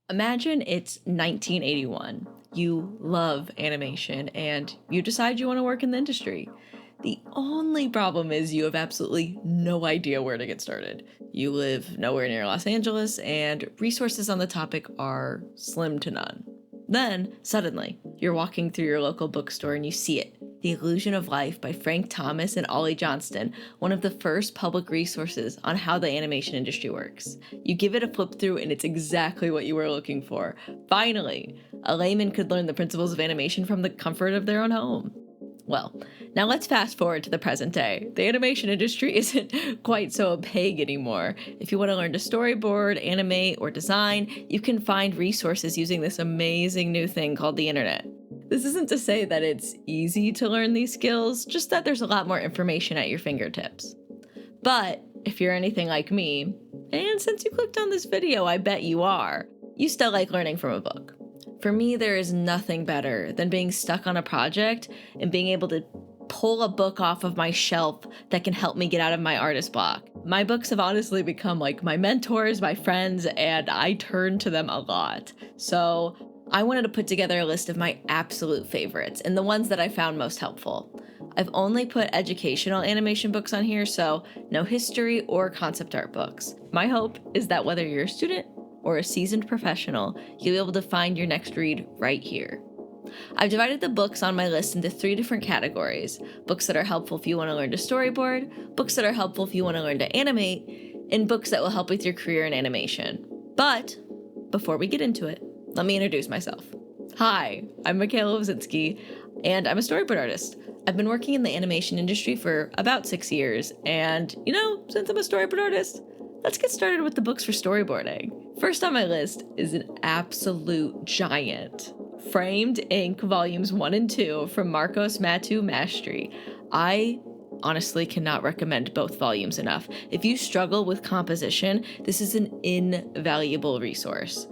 Imagine it's 1981. You love animation and you decide you want to work in the industry. The only problem is you have absolutely no idea where to get started. You live nowhere near Los Angeles and resources on the topic are slim to none. Then, suddenly, you're walking through your local bookstore and you see it. The Illusion of Life by Frank Thomas and Ollie Johnston, one of the first public resources on how the animation industry works. You give it a flip through and it's exactly what you were looking for. Finally, a layman could learn the principles of animation from the comfort of their own home. Well, now let's fast forward to the present day. The animation industry isn't quite so opaque anymore. If you want to learn to storyboard, animate, or design, you can find resources using this amazing new thing called the internet. This isn't to say that it's easy to learn these skills, just that there's a lot more information at your fingertips. But if you're anything like me, and since you clicked on this video, I bet you are, you still like learning from a book. For me, there is nothing better than being stuck on a project and being able to pull a book off of my shelf that can help me get out of my artist block. My books have honestly become like my mentors, my friends, and I turn to them a lot. So I wanted to put together a list of my absolute favorites and the ones that I found most helpful. I've only put educational animation books on here, so no history or concept art books. My hope is that whether you're a student or a seasoned professional, you'll be able to find your next read right here. I've divided the books on my list into 3 different categories: books that are helpful if you want to learn to storyboard, books that are helpful if you want to learn to animate, and books that will help with your career in animation. But before we get into it, let me introduce myself. Hi, I'm Michaela Wawzinski, and I'm a storyboard artist. I've been working in the animation industry for about 6 years, and since I'm a storyboard artist, let's get started with the books for storyboarding. First on my list is an absolute giant. Framed Ink Volumes 1 and 2 from Marcos Matu Mastri. I honestly cannot recommend both volumes enough. If you struggle with composition, this is an invaluable resource.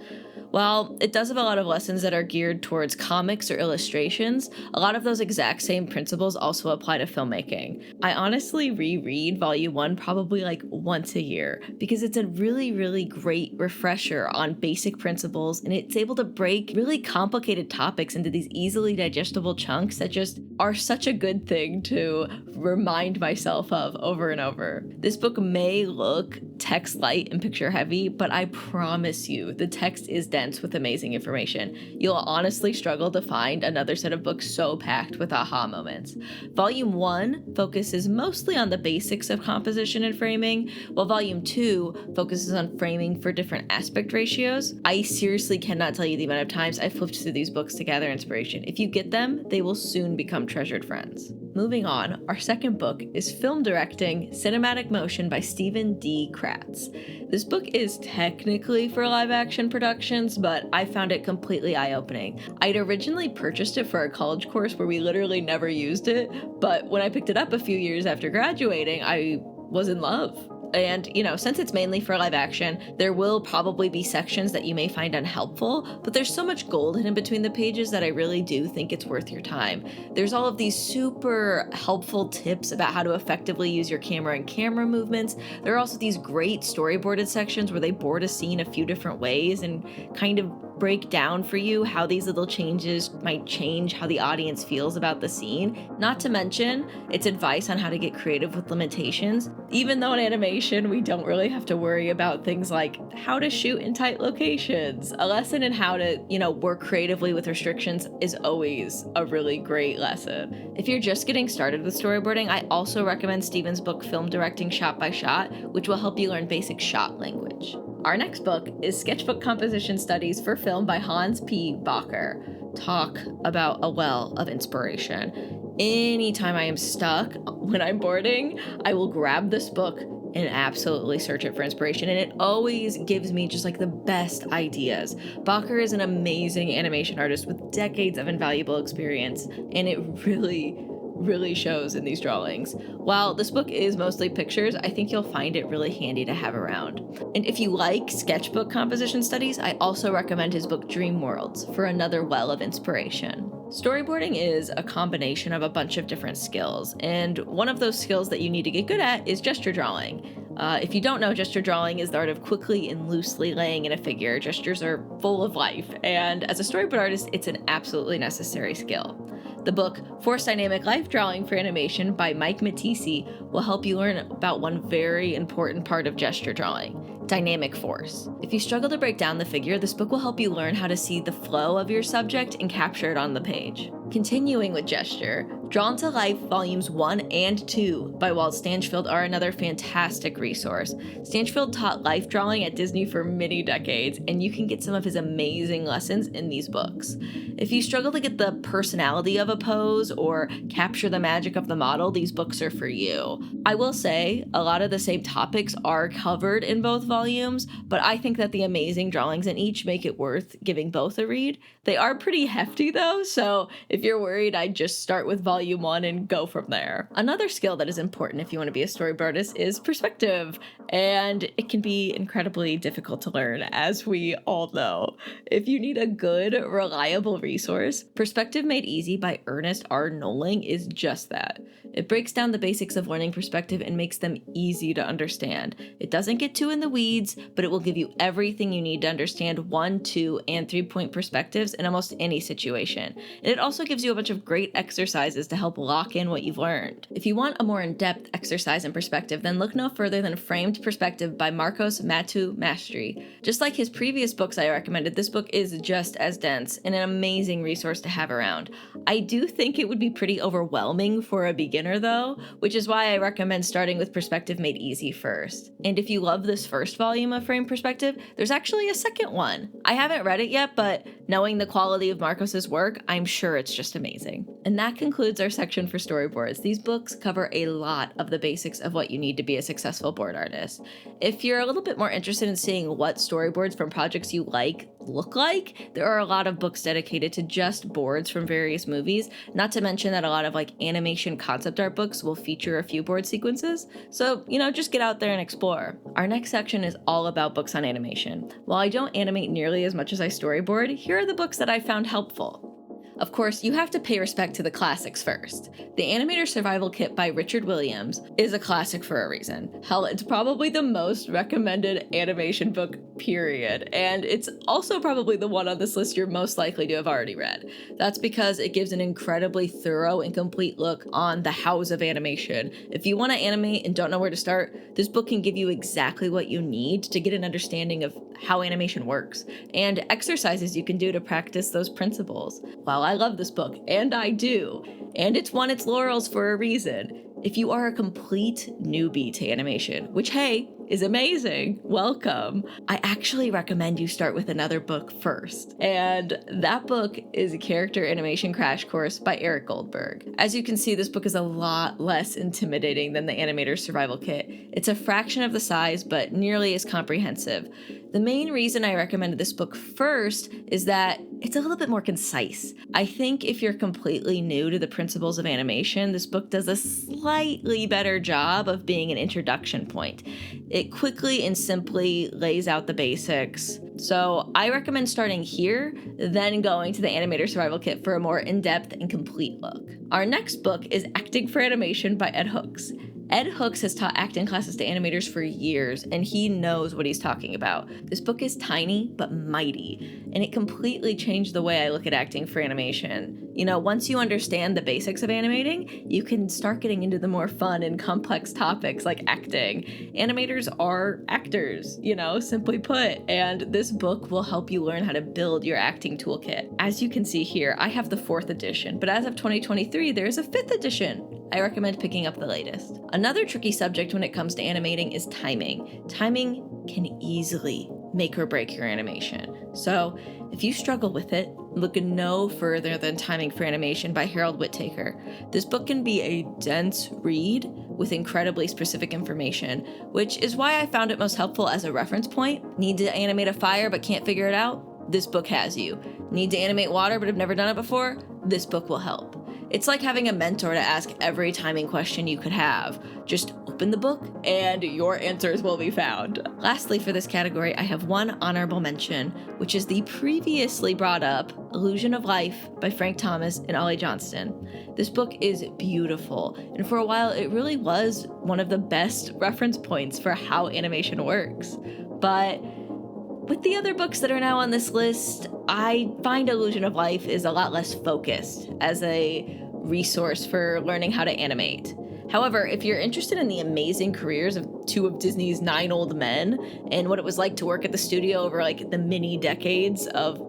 While it does have a lot of lessons that are geared towards comics or illustrations, a lot of those exact same principles also apply to filmmaking. I honestly reread Volume 1 probably like once a year because it's a really, really great refresher on basic principles, and it's able to break really complicated topics into these easily digestible chunks that just are such a good thing to remind myself of over and over. This book may look text light and picture heavy, but I promise you the text is dense with amazing information. You'll honestly struggle to find another set of books so packed with aha moments. Volume 1 focuses mostly on the basics of composition and framing, while Volume 2 focuses on framing for different aspect ratios. I seriously cannot tell you the amount of times I've flipped through these books to gather inspiration. If you get them, they will soon become treasured friends. Moving on, our second book is Film Directing Cinematic Motion by Stephen D. Kratz. This book is technically for live action productions, but I found it completely eye-opening. I'd originally purchased it for a college course where we literally never used it, but when I picked it up a few years after graduating, I was in love. And, since it's mainly for live action, there will probably be sections that you may find unhelpful, but there's so much gold hidden between the pages that I really do think it's worth your time. There's all of these super helpful tips about how to effectively use your camera and camera movements. There are also these great storyboarded sections where they board a scene a few different ways and kind of break down for you how these little changes might change how the audience feels about the scene. Not to mention, it's advice on how to get creative with limitations. Even though in animation, we don't really have to worry about things like how to shoot in tight locations. A lesson in how to, work creatively with restrictions is always a really great lesson. If you're just getting started with storyboarding, I also recommend Stephen's book, Film Directing Shot by Shot, which will help you learn basic shot language. Our next book is Sketchbook Composition Studies for Film by Hans P. Bacher. Talk about a well of inspiration. Anytime I am stuck when I'm boarding, I will grab this book and absolutely search it for inspiration, and it always gives me just like the best ideas. Bacher is an amazing animation artist with decades of invaluable experience, and it really shows in these drawings. While this book is mostly pictures, I think you'll find it really handy to have around. And if you like sketchbook composition studies, I also recommend his book Dream Worlds for another well of inspiration. Storyboarding is a combination of a bunch of different skills, and one of those skills that you need to get good at is gesture drawing. If you don't know, gesture drawing is the art of quickly and loosely laying in a figure. Gestures are full of life, and as a storyboard artist, it's an absolutely necessary skill. The book, Force Dynamic Life Drawing for Animation by Mike Matisse, will help you learn about one very important part of gesture drawing: dynamic force. If you struggle to break down the figure, this book will help you learn how to see the flow of your subject and capture it on the page. Continuing with gesture, Drawn to Life Volumes 1 and 2 by Walt Stanchfield are another fantastic resource. Stanchfield taught life drawing at Disney for many decades, and you can get some of his amazing lessons in these books. If you struggle to get the personality of a pose or capture the magic of the model, these books are for you. I will say, a lot of the same topics are covered in both volumes, but I think that the amazing drawings in each make it worth giving both a read. They are pretty hefty though, so if you're worried, I'd just start with volume 1 and go from there. Another skill that is important if you want to be a storyboard artist is perspective, and it can be incredibly difficult to learn, as we all know. If you need a good, reliable resource, Perspective Made Easy by Ernest R. Noling is just that. It breaks down the basics of learning perspective and makes them easy to understand. It doesn't get too in the weeds, but it will give you everything you need to understand 1, 2, and 3-point perspectives in almost any situation. And it also gives you a bunch of great exercises to help lock in what you've learned. If you want a more in-depth exercise in perspective, then look no further than Framed Perspective by Marcos Matu Mastri. Just like his previous books I recommended, this book is just as dense and an amazing resource to have around. I do think it would be pretty overwhelming for a beginner though, which is why I recommend starting with Perspective Made Easy first. And if you love this first volume of Framed Perspective, there's actually a second one. I haven't read it yet, but knowing the quality of Marcos's work, I'm sure it's just amazing. And that concludes our section for storyboards. These books cover a lot of the basics of what you need to be a successful board artist. If you're a little bit more interested in seeing what storyboards from projects you like look like, there are a lot of books dedicated to just boards from various movies, not to mention that a lot of animation concept art books will feature a few board sequences. So, just get out there and explore. Our next section is all about books on animation. While I don't animate nearly as much as I storyboard, here are the books that I found helpful. Of course, you have to pay respect to the classics first. The Animator Survival Kit by Richard Williams is a classic for a reason. Hell, it's probably the most recommended animation book, period. And it's also probably the one on this list you're most likely to have already read. That's because it gives an incredibly thorough and complete look on the hows of animation. If you want to animate and don't know where to start, this book can give you exactly what you need to get an understanding of how animation works and exercises you can do to practice those principles. While I love this book, and I do, and it's won its laurels for a reason, if you are a complete newbie to animation, which, hey, is amazing, welcome, I actually recommend you start with another book first. And that book is A Character Animation Crash Course by Eric Goldberg. As you can see, this book is a lot less intimidating than the Animator's Survival Kit. It's a fraction of the size, but nearly as comprehensive. The main reason I recommended this book first is that it's a little bit more concise. I think if you're completely new to the principles of animation, this book does a slightly better job of being an introduction point. It quickly and simply lays out the basics. So I recommend starting here, then going to the Animator Survival Kit for a more in-depth and complete look. Our next book is Acting for Animation by Ed Hooks. Ed Hooks has taught acting classes to animators for years, and he knows what he's talking about. This book is tiny but mighty, and it completely changed the way I look at acting for animation. Once you understand the basics of animating, you can start getting into the more fun and complex topics like acting. Animators are actors, simply put, and this book will help you learn how to build your acting toolkit. As you can see here, I have the 4th edition, but as of 2023, there's a 5th edition. I recommend picking up the latest. Another tricky subject when it comes to animating is timing. Timing can easily make or break your animation. So if you struggle with it, look no further than Timing for Animation by Harold Whittaker. This book can be a dense read with incredibly specific information, which is why I found it most helpful as a reference point. Need to animate a fire but can't figure it out? This book has you. Need to animate water but have never done it before? This book will help. It's like having a mentor to ask every timing question you could have. Just Open the book and your answers will be found. Lastly, for this category, I have one honorable mention, which is the previously brought up Illusion of Life by Frank Thomas and Ollie Johnston. This book is beautiful, and for a while it really was one of the best reference points for how animation works. But with the other books that are now on this list, I find Illusion of Life is a lot less focused as a resource for learning how to animate. However, if you're interested in the amazing careers of two of Disney's 9 old men and what it was like to work at the studio over like the many decades of,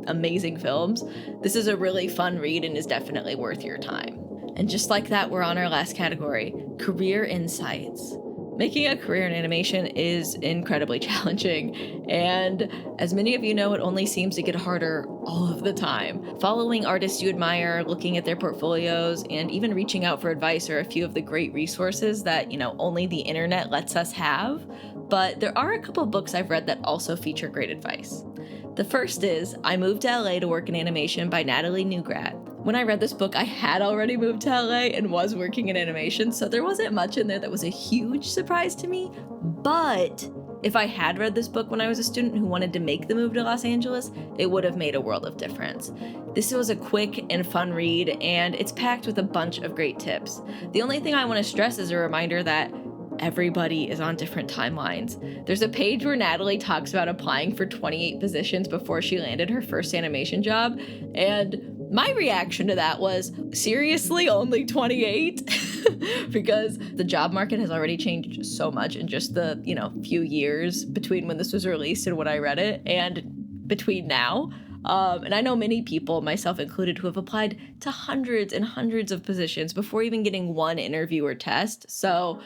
amazing films, this is a really fun read and is definitely worth your time. And just like that, we're on our last category, career insights. Making a career in animation is incredibly challenging, and as many of you know, it only seems to get harder all of the time. Following artists you admire, looking at their portfolios, and even reaching out for advice are a few of the great resources that, only the internet lets us have. But there are a couple of books I've read that also feature great advice. The first is I Moved to LA to Work in Animation by Natalie Newgradt. When I read this book, I had already moved to LA and was working in animation, so there wasn't much in there that was a huge surprise to me. But if I had read this book when I was a student who wanted to make the move to Los Angeles, it would have made a world of difference. This was a quick and fun read, and it's packed with a bunch of great tips. The only thing I want to stress is a reminder that everybody is on different timelines. There's a page where Natalie talks about applying for 28 positions before she landed her first animation job, and my reaction to that was, seriously, only 28? Because the job market has already changed so much in just the, few years between when this was released and when I read it and between now. And I know many people, myself included, who have applied to hundreds and hundreds of positions before even getting one interview or test. So,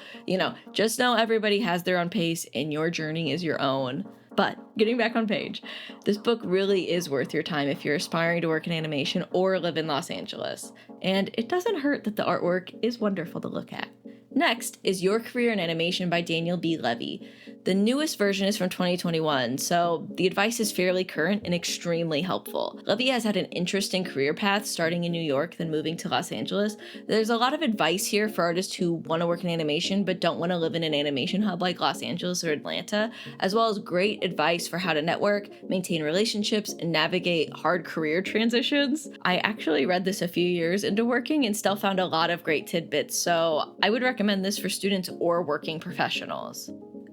just know everybody has their own pace and your journey is your own. But getting back on page, this book really is worth your time if you're aspiring to work in animation or live in Los Angeles. And it doesn't hurt that the artwork is wonderful to look at. Next is Your Career in Animation by Daniel B. Levy. The newest version is from 2021, so the advice is fairly current and extremely helpful. Levy has had an interesting career path, starting in New York, then moving to Los Angeles. There's a lot of advice here for artists who want to work in animation but don't want to live in an animation hub like Los Angeles or Atlanta, as well as great advice for how to network, maintain relationships, and navigate hard career transitions. I actually read this a few years into working and still found a lot of great tidbits, so I would recommend this for students or working professionals.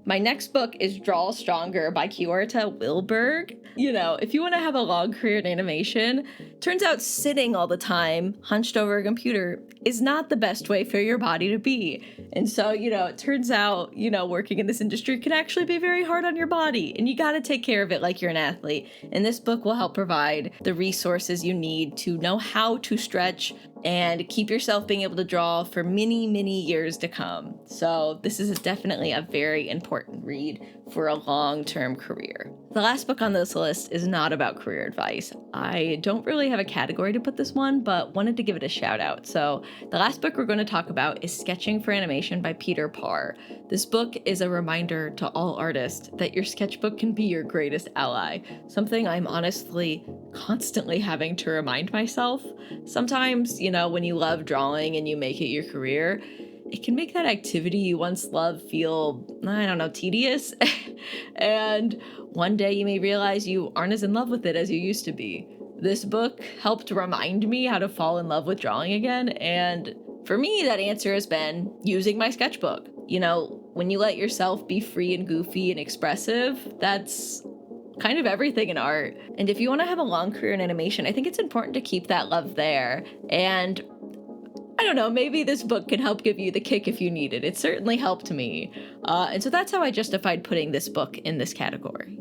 My next book is Draw Stronger by Kiorta Wilberg. If you want to have a long career in animation, turns out sitting all the time, hunched over a computer, is not the best way for your body to be. And so, it turns out, working in this industry can actually be very hard on your body, and you got to take care of it like you're an athlete. And this book will help provide the resources you need to know how to stretch and keep yourself being able to draw for many, many years to come. So this is definitely a very important read for a long-term career. The last book on this list is not about career advice. I don't really have a category to put this one, but wanted to give it a shout out. So the last book we're going to talk about is Sketching for Animation by Peter Parr. This book is a reminder to all artists that your sketchbook can be your greatest ally, something I'm honestly constantly having to remind myself. Sometimes, when you love drawing and you make it your career, it can make that activity you once loved feel, tedious. And one day you may realize you aren't as in love with it as you used to be. This book helped remind me how to fall in love with drawing again. And for me, that answer has been using my sketchbook. When you let yourself be free and goofy and expressive, that's kind of everything in art. And if you want to have a long career in animation, I think it's important to keep that love there. And I don't know, maybe this book can help give you the kick if you need it. It certainly helped me. And so that's how I justified putting this book in this category.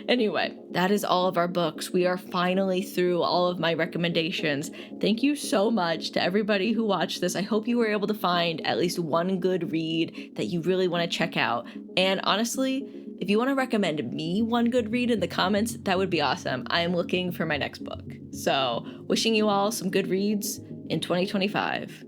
Anyway, that is all of our books. We are finally through all of my recommendations. Thank you so much to everybody who watched this. I hope you were able to find at least one good read that you really want to check out. And honestly, if you want to recommend me one good read in the comments, that would be awesome. I am looking for my next book. So wishing you all some good reads in 2025.